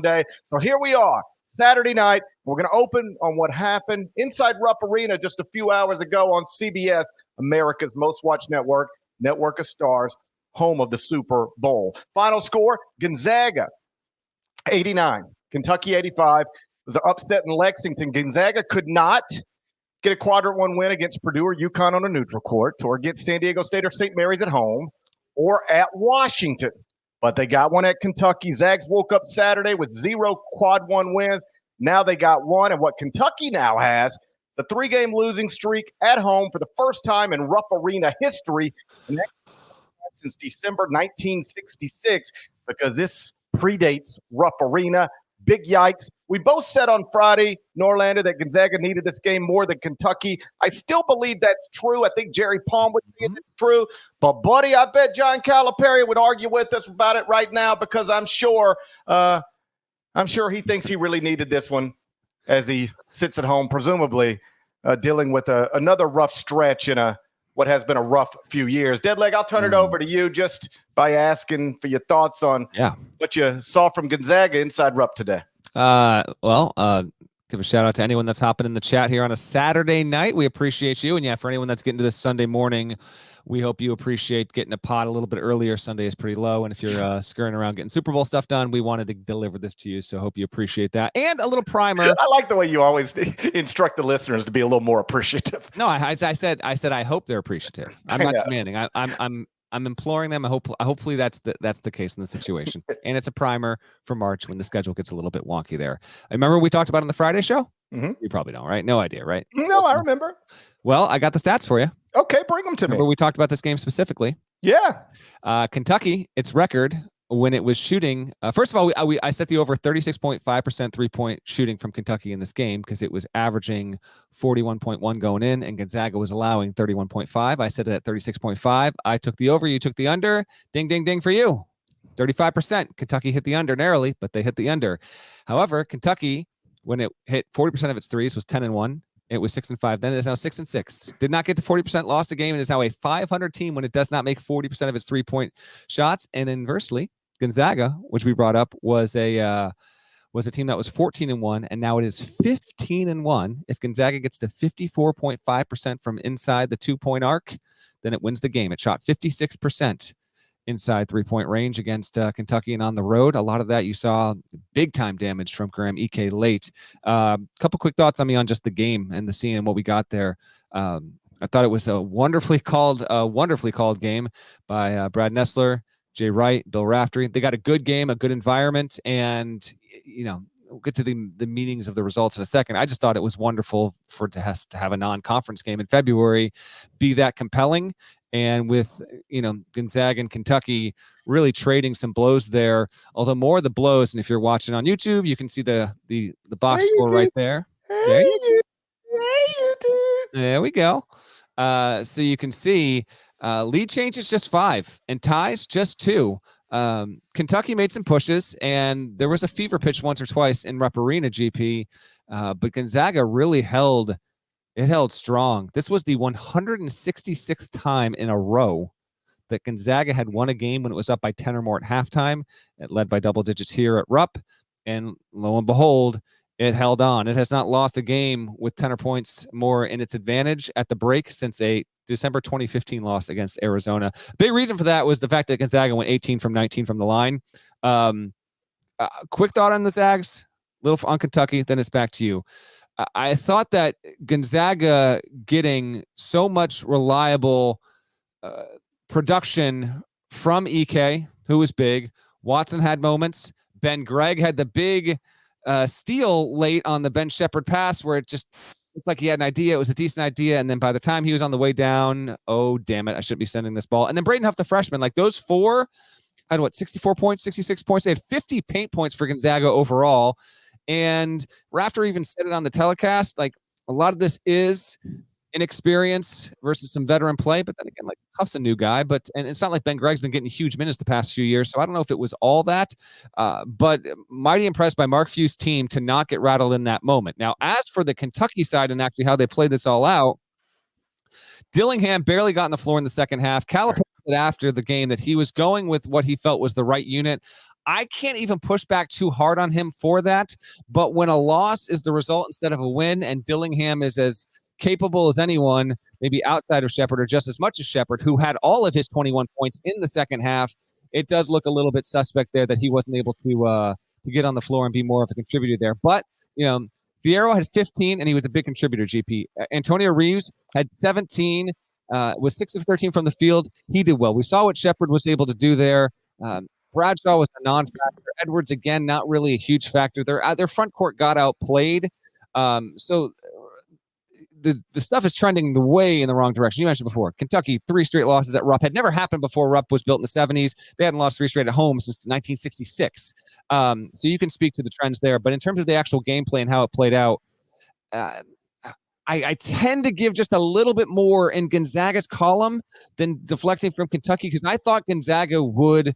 Day. So here we are, Saturday night. We're going to open on what happened inside Rupp Arena just a few hours ago on CBS, America's most watched network, Network of Stars, home of the Super Bowl. Final score, Gonzaga 89, Kentucky 85. It was an upset in Lexington. Gonzaga could not get a quadrant one win against Purdue or UConn on a neutral court, or against San Diego State or St. Mary's at home, or at Washington. But they got one at Kentucky. Zags woke up Saturday with 0 quad one wins. Now they got one. And what Kentucky now has, the 3-game losing streak at home for the first time in Rupp Arena history. And that's since December 1966, because this predates Rupp Arena. Big yikes. We both said on Friday, Norlander, that Gonzaga needed this game more than Kentucky. I still believe that's true. I think Jerry Palm would say it's true. But, buddy, I bet John Calipari would argue with us about it right now, because I'm sure he thinks he really needed this one as he sits at home, presumably dealing with another rough stretch in what has been a rough few years. Deadleg, I'll turn it over to you just by asking for your thoughts on what you saw from Gonzaga inside Rupp today. Give a shout out to anyone that's hopping in the chat here on a Saturday night. We appreciate you. And for anyone that's getting to this Sunday morning, we hope you appreciate getting a pod a little bit earlier. Sunday is pretty low. And if you're scurrying around getting Super Bowl stuff done, we wanted to deliver this to you. So hope you appreciate that. And a little primer. I like the way you always instruct the listeners to be a little more appreciative. No, I said I hope they're appreciative. I'm not demanding. I'm imploring them. Hopefully that's the case in the situation. And it's a primer for March when the schedule gets a little bit wonky there. I remember we talked about it on the Friday show. Mm-hmm. You probably don't, right? No idea, right? No, I remember. Well, I got the stats for you. Okay, bring them to me. We talked about this game specifically. Yeah. Kentucky, its record when it was shooting. First of all, I set the over 36.5% 3-point shooting from Kentucky in this game because it was averaging 41.1 going in, and Gonzaga was allowing 31.5. I set it at 36.5. I took the over. You took the under. Ding, ding, ding for you. 35%. Kentucky hit the under narrowly, but they hit the under. However, Kentucky, when it hit 40% of its threes, was 10-1. It was 6-5. Then it is now 6-6. Did not get to 40%, lost the game, and is now a 500 team when it does not make 40% of its 3-point shots. And inversely, Gonzaga, which we brought up, was a team that was 14-1, and now it is 15-1. If Gonzaga gets to 54.5% from inside the 2-point arc, then it wins the game. It shot 56% inside 3-point range against Kentucky and on the road. A lot of that you saw big time damage from Graham Ike late. Couple quick thoughts on me on just the game and the scene and what we got there. I thought it was a wonderfully called game by Brad Nessler, Jay Wright, Bill Raftery. They got a good game, a good environment, and we'll get to the meanings of the results in a second. I just thought it was wonderful to have a non-conference game in February be that compelling. And with, Gonzaga and Kentucky really trading some blows there, although more of the blows, and if you're watching on YouTube, you can see the box score right there. There you do. There we go. So you can see lead changes just 5 and ties just 2. Kentucky made some pushes, and there was a fever pitch once or twice in Rupp Arena, GP, but Gonzaga really held strong. This was the 166th time in a row that Gonzaga had won a game when it was up by 10 or more at halftime. It led by double digits here at Rupp, and lo and behold, it held on. It has not lost a game with 10 or points more in its advantage at the break since a December 2015 loss against Arizona. Big reason for that was the fact that Gonzaga went 18 from 19 from the line. Quick thought on the Zags, little on Kentucky, then it's back to you. I thought that Gonzaga getting so much reliable production from Ike, who was big. Watson had moments. Ben Gregg had the big steal late on the Ben Shepherd pass where it just looked like he had an idea. It was a decent idea. And then by the time he was on the way down, oh, damn it, I shouldn't be sending this ball. And then Braden Huff, the freshman, like those 4 had 64 points, 66 points. They had 50 paint points for Gonzaga overall. And Rafter even said it on the telecast, like a lot of this is inexperience versus some veteran play. But then again, like Huff's a new guy, and it's not like Ben Gregg's been getting huge minutes the past few years. So I don't know if it was all that, but mighty impressed by Mark Few's team to not get rattled in that moment. Now, as for the Kentucky side and actually how they played this all out, Dillingham barely got on the floor in the second half. Calipari said after the game that he was going with what he felt was the right unit. I can't even push back too hard on him for that. But when a loss is the result instead of a win, and Dillingham is as capable as anyone, maybe outside of Shepherd or just as much as Shepherd, who had all of his 21 points in the second half, it does look a little bit suspect there that he wasn't able to get on the floor and be more of a contributor there. But, Fierro had 15, and he was a big contributor, GP. Antonio Reeves had 17, was 6 of 13 from the field. He did well. We saw what Shepherd was able to do there. Bradshaw was a non-factor. Edwards, again, not really a huge factor. Their front court got outplayed. So the stuff is trending way in the wrong direction. You mentioned before, Kentucky, 3 straight losses at Rupp. Had never happened before Rupp was built in the 70s. They hadn't lost 3 straight at home since 1966. So you can speak to the trends there. But in terms of the actual gameplay and how it played out, I tend to give just a little bit more in Gonzaga's column than deflecting from Kentucky, because I thought Gonzaga would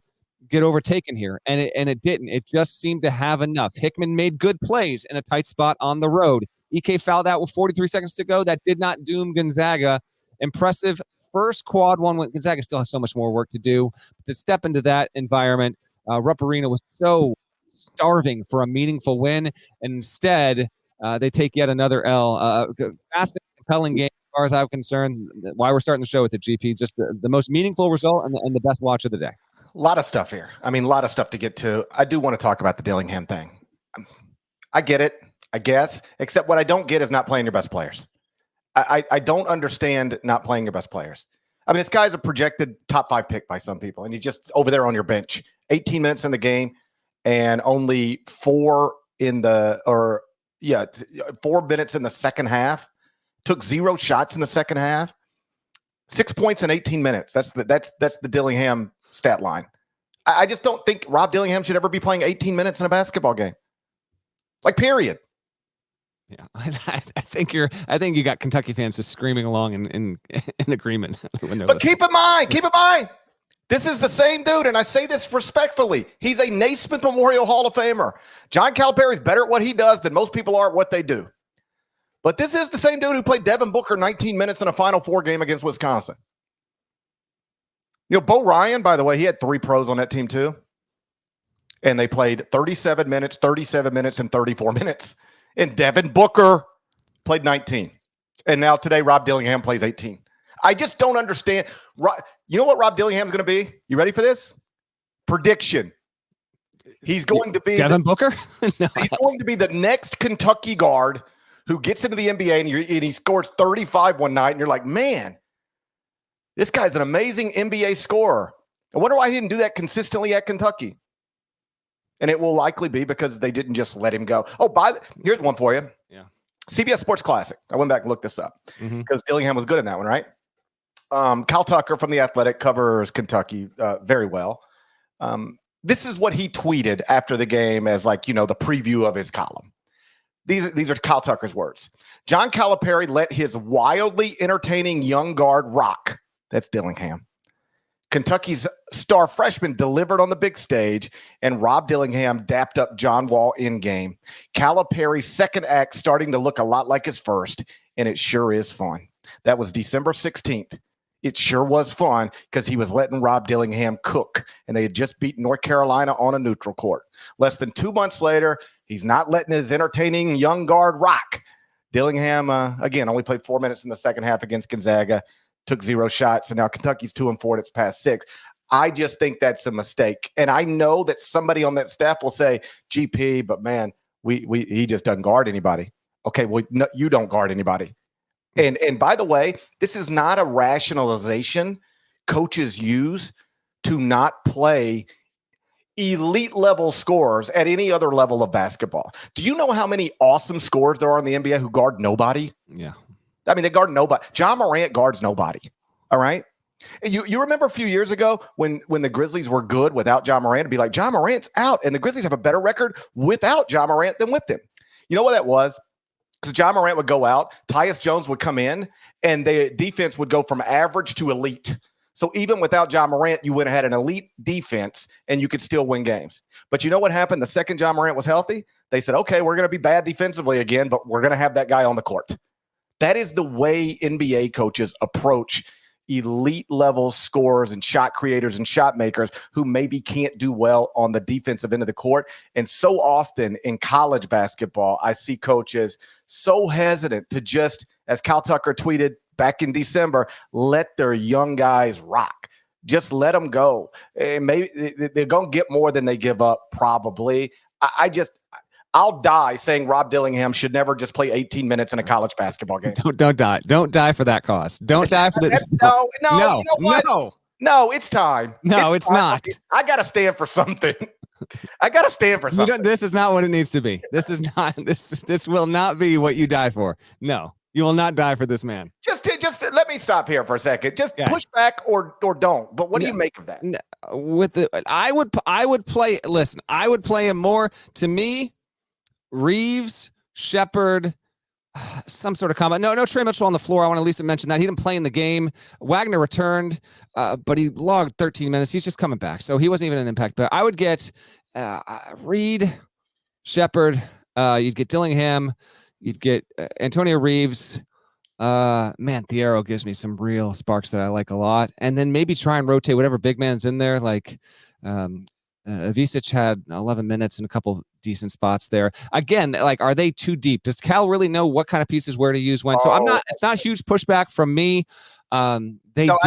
get overtaken here, and it didn't. It just seemed to have enough. Hickman made good plays in a tight spot on the road. EK fouled out with 43 seconds to go. That did not doom Gonzaga. Impressive first quad one when Gonzaga still has so much more work to do. To step into that environment, Rupp Arena was so starving for a meaningful win, and instead they take yet another L. Fast and compelling game as far as I'm concerned. Why we're starting the show with the GP, just the most meaningful result and the best watch of the day. A lot of stuff here. I mean, a lot of stuff to get to. I do want to talk about the Dillingham thing. I get it, I guess, except what I don't get is not playing your best players. I don't understand not playing your best players. I mean, this guy's a projected top 5 pick by some people, and he's just over there on your bench. 18 minutes in the game and only 4 minutes in the second half. Took 0 shots in the second half. 6 points in 18 minutes. That's the Dillingham stat line. I just don't think Rob Dillingham should ever be playing 18 minutes in a basketball game. Like, period. Yeah, I think you got Kentucky fans just screaming along in agreement. But keep in mind, this is the same dude, and I say this respectfully. He's a Naismith Memorial Hall of Famer. John Calipari's better at what he does than most people are at what they do. But this is the same dude who played Devin Booker 19 minutes in a Final Four game against Wisconsin. Bo Ryan, by the way, he had 3 pros on that team too. And they played 37 minutes, and 34 minutes. And Devin Booker played 19. And now today, Rob Dillingham plays 18. I just don't understand. You know what Rob Dillingham's going to be? You ready for this? Prediction. He's going to be Devin Booker? No, he's going to be the next Kentucky guard who gets into the NBA and he scores 35 one night. And you're like, man, this guy's an amazing NBA scorer. I wonder why he didn't do that consistently at Kentucky. And it will likely be because they didn't just let him go. Oh, here's one for you. Yeah. CBS Sports Classic. I went back and looked this up because Dillingham was good in that one, right? Kyle Tucker from The Athletic covers Kentucky very well. This is what he tweeted after the game as the preview of his column. These are Kyle Tucker's words. John Calipari let his wildly entertaining young guard rock. That's Dillingham. Kentucky's star freshman delivered on the big stage, and Rob Dillingham dapped up John Wall in game. Calipari's second act starting to look a lot like his first, and it sure is fun. That was December 16th. It sure was fun because he was letting Rob Dillingham cook, and they had just beaten North Carolina on a neutral court. Less than 2 months later, he's not letting his entertaining young guard rock. Dillingham, again, only played 4 minutes in the second half against Gonzaga. Took 0 shots, and now Kentucky's 2-4 and it's past 6. I just think that's a mistake. And I know that somebody on that staff will say, GP, but man, he just doesn't guard anybody. Okay, well, no, you don't guard anybody. And by the way, this is not a rationalization coaches use to not play elite level scorers at any other level of basketball. Do you know how many awesome scorers there are in the NBA who guard nobody? Yeah. I mean, they guard nobody. John Morant guards nobody. All right. You remember a few years ago when the Grizzlies were good without John Morant, to be like, John Morant's out, and the Grizzlies have a better record without John Morant than with him. You know what that was? Because John Morant would go out, Tyus Jones would come in, and the defense would go from average to elite. So even without John Morant, you would have had an elite defense, and you could still win games. But you know what happened the second John Morant was healthy? They said, okay, we're going to be bad defensively again, but we're going to have that guy on the court. That is the way NBA coaches approach elite level scorers and shot creators and shot makers who maybe can't do well on the defensive end of the court. And so often in college basketball, I see coaches so hesitant to just, as Cal Tucker tweeted back in December, let their young guys rock. Just let them go. And maybe they're going to get more than they give up, probably. I'll die saying Rob Dillingham should never just play 18 minutes in a college basketball game. Don't die. Don't die for that cause. Don't die for the. No. No. You know what? No, it's time. No, it's not. I got to stand for something. I got to stand for something. This is not what it needs to be. This is not. This will not be what you die for. No, you will not die for this man. Just let me stop here for a second. Just push back or don't. But what do you make of that? I would play. Listen, I would play him more. To me, Reeves, Shepherd, some sort of combo. No Trey Mitchell on the floor. I want to at least mention that he didn't play in the game. Wagner returned, but he logged 13 minutes. He's just coming back, so he wasn't even an impact. But I would get Reed, Shepherd. You'd get Dillingham. You'd get Antonio Reeves. Man, Thiero gives me some real sparks that I like a lot. And then maybe try and rotate whatever big man's in there. Like Ivisic had 11 minutes and a couple decent spots there. Again, like, are they too deep? Does Cal really know what kind of pieces where to use when? So it's not huge pushback from me. They got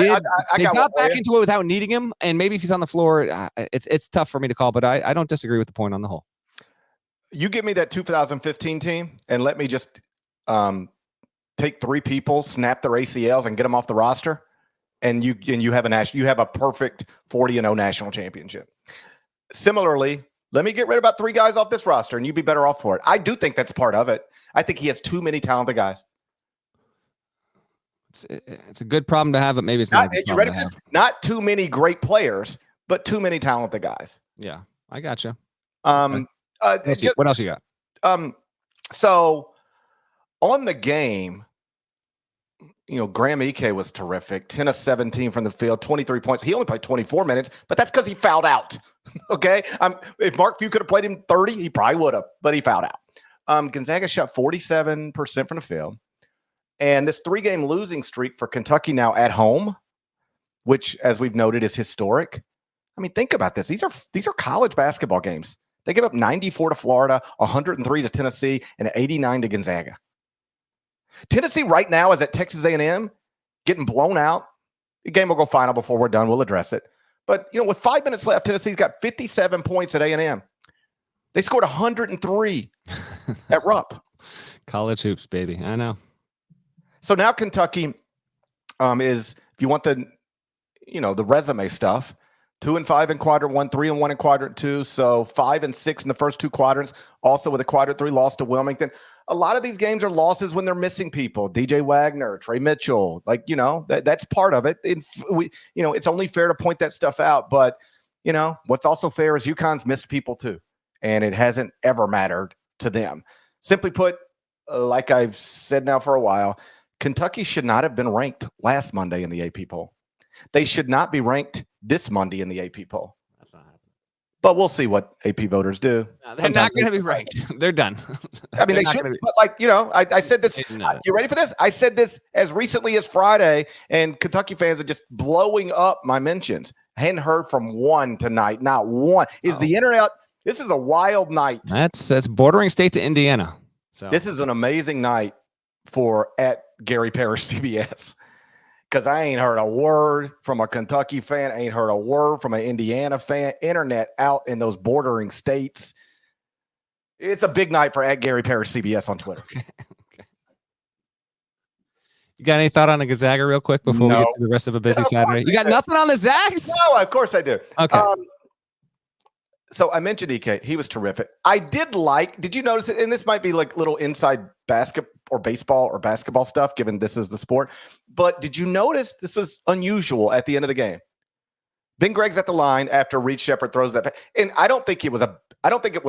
back into it without needing him. And maybe if he's on the floor, it's tough for me to call, but I don't disagree with the point on the whole. You give me that 2015 team and let me just take three people, snap their ACLs, and get them off the roster, and you have a perfect 40-0 national championship. Similarly, let me get rid of about three guys off this roster, and you'd be better off for it. I do think that's part of it. I think he has too many talented guys. It's a good problem to have, but maybe it's not. You ready for this? Not too many great players, but too many talented guys. Yeah, I gotcha. Okay. What else you got? So on the game, Graham Ike was terrific. 10 of 17 from the field, 23 points. He only played 24 minutes, but that's because he fouled out. Okay. If Mark Few could have played him 30, he probably would have, but he fouled out. Gonzaga shot 47% from the field. And this 3-game losing streak for Kentucky now at home, which, as we've noted, is historic. I mean, think about this. These are college basketball games. They give up 94 to Florida, 103 to Tennessee, and 89 to Gonzaga. Tennessee right now is at Texas A&M, getting blown out. The game will go final before we're done. We'll address it. But, with 5 minutes left, Tennessee's got 57 points at A&M. They scored 103 at Rupp. College hoops, baby. I know. So now Kentucky is, if you want the resume stuff, 2-5 in quadrant 1, 3-1 in quadrant 2. So 5-6 in the first two quadrants. Also with a quadrant 3 loss to Wilmington. A lot of these games are losses when they're missing people. DJ Wagner, Trey Mitchell, that's part of it. It's only fair to point that stuff out. But what's also fair is UConn's missed people too, and it hasn't ever mattered to them. Simply put, like I've said now for a while, Kentucky should not have been ranked last Monday in the AP poll. They should not be ranked this Monday in the AP poll. That's not happening. But we'll see what AP voters do. No, they're not going to be ranked. They're done. I mean, they should. But I said this. You ready for this? I said this as recently as Friday, and Kentucky fans are just blowing up my mentions. I hadn't heard from one tonight. Not one. Is the internet? This is a wild night. That's bordering state to Indiana. So this is an amazing night for at Gary Parrish CBS. Because I ain't heard a word from a Kentucky fan. Ain't heard a word from an Indiana fan. Internet out in those bordering states. It's a big night for at Gary Parrish CBS on Twitter. Okay. You got any thought on the Gonzaga real quick before we get to the rest of a busy Saturday? You got nothing on the Zags? No, of course I do. Okay. So I mentioned EK. He was terrific. Did you notice it? And this might be like little inside basket or baseball or basketball stuff, given this is the sport. But did you notice this was unusual at the end of the game? Ben Gregg's at the line after Reed Shepherd throws that. And I don't think it was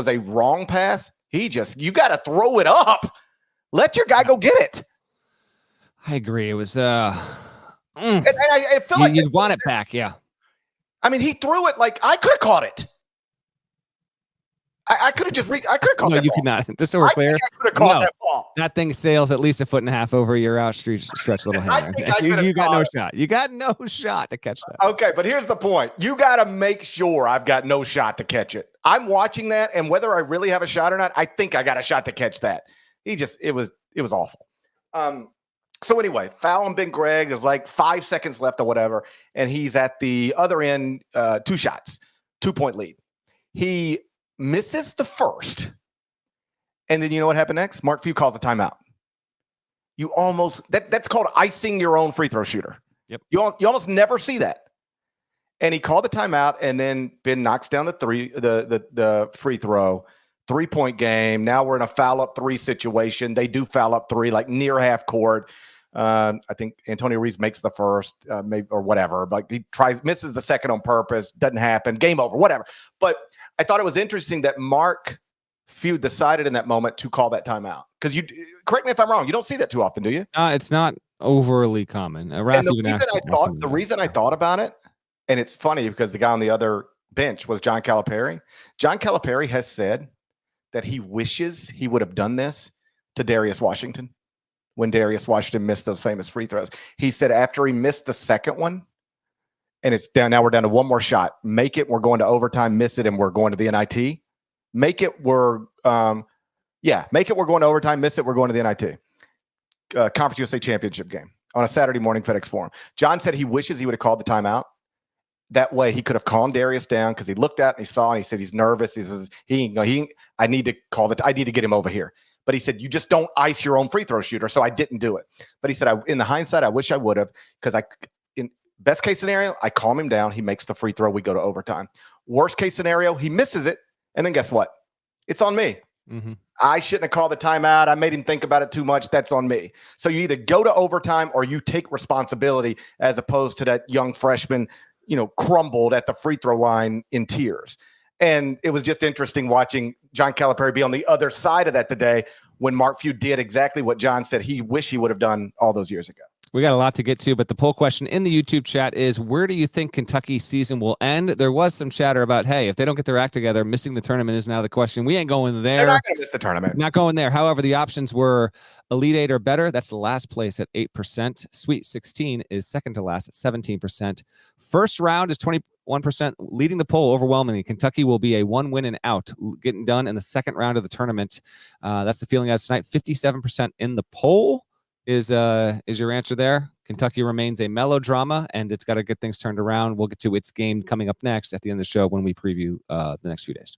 a wrong pass. You got to throw it up. Let your guy go get it. I agree. It was, and I feel like you want it back. Yeah. I mean, he threw it like I could have caught it. I could have just I could have caught No, that you ball. could not. Just so we're I clear. think I could have caught No. that ball. That thing sails at least 1.5 foot over your outstretched little I hand. think I You, could have you got caught no it. shot. You got no shot to catch that. Okay, but here's the point. You got to make sure I've got no shot to catch it. I'm watching that, and whether I really have a shot or not, I think I got a shot to catch that. It was awful. So anyway, foul on Ben Gregg. There's like 5 seconds left or whatever, and he's at the other end, 2 shots, 2-point lead. He misses the first, and then you know what happened next? Mark Few calls a timeout. You almost that's called icing your own free throw shooter. Yep. You almost never see that. And he called the timeout, and then Ben knocks down the free throw, 3-point game. Now we're in a foul up 3 situation. They do foul up 3, like near half court. I think Antonio Reeves makes the first, maybe or whatever. Like he misses the second on purpose. Doesn't happen. Game over. Whatever. But I thought it was interesting that Mark Few decided in that moment to call that timeout. Because you correct me if I'm wrong. You don't see that too often, do you? It's not overly common. And the reason I thought about it, and it's funny because the guy on the other bench was John Calipari. John Calipari has said that he wishes he would have done this to Darius Washington when Darius Washington missed those famous free throws. He said after he missed the second one, and it's down, now we're down to 1 more shot. Make it, we're going to overtime, miss it, and we're going to the NIT. Make it, we're going to overtime, miss it, we're going to the NIT. Conference USA Championship game on a Saturday morning FedEx Forum. John said he wishes he would have called the timeout. That way he could have calmed Darius down because he looked at it and he saw and he said he's nervous. He says I need to get him over here. But he said you just don't ice your own free throw shooter, so I didn't do it. But he said in the hindsight, I wish I would have because in best case scenario, I calm him down. He makes the free throw. We go to overtime. Worst case scenario, he misses it, and then guess what? It's on me. Mm-hmm. I shouldn't have called the timeout. I made him think about it too much. That's on me. So you either go to overtime or you take responsibility as opposed to that young freshman, crumbled at the free throw line in tears. And it was just interesting watching John Calipari be on the other side of that today when Mark Few did exactly what John said he wished he would have done all those years ago. We got a lot to get to, but the poll question in the YouTube chat is, where do you think Kentucky's season will end? There was some chatter about, hey, if they don't get their act together, missing the tournament is now the question. We ain't going there. They're not going to miss the tournament. Not going there. However, the options were Elite 8 or better. That's the last place at 8%. Sweet 16 is second to last at 17%. First round is 21%, leading the poll overwhelmingly. Kentucky will be a 1 win and out, getting done in the second round of the tournament. That's the feeling as tonight. 57% in the poll. Is your answer there? Kentucky remains a melodrama, and it's got to get things turned around. We'll get to its game coming up next at the end of the show when we preview the next few days.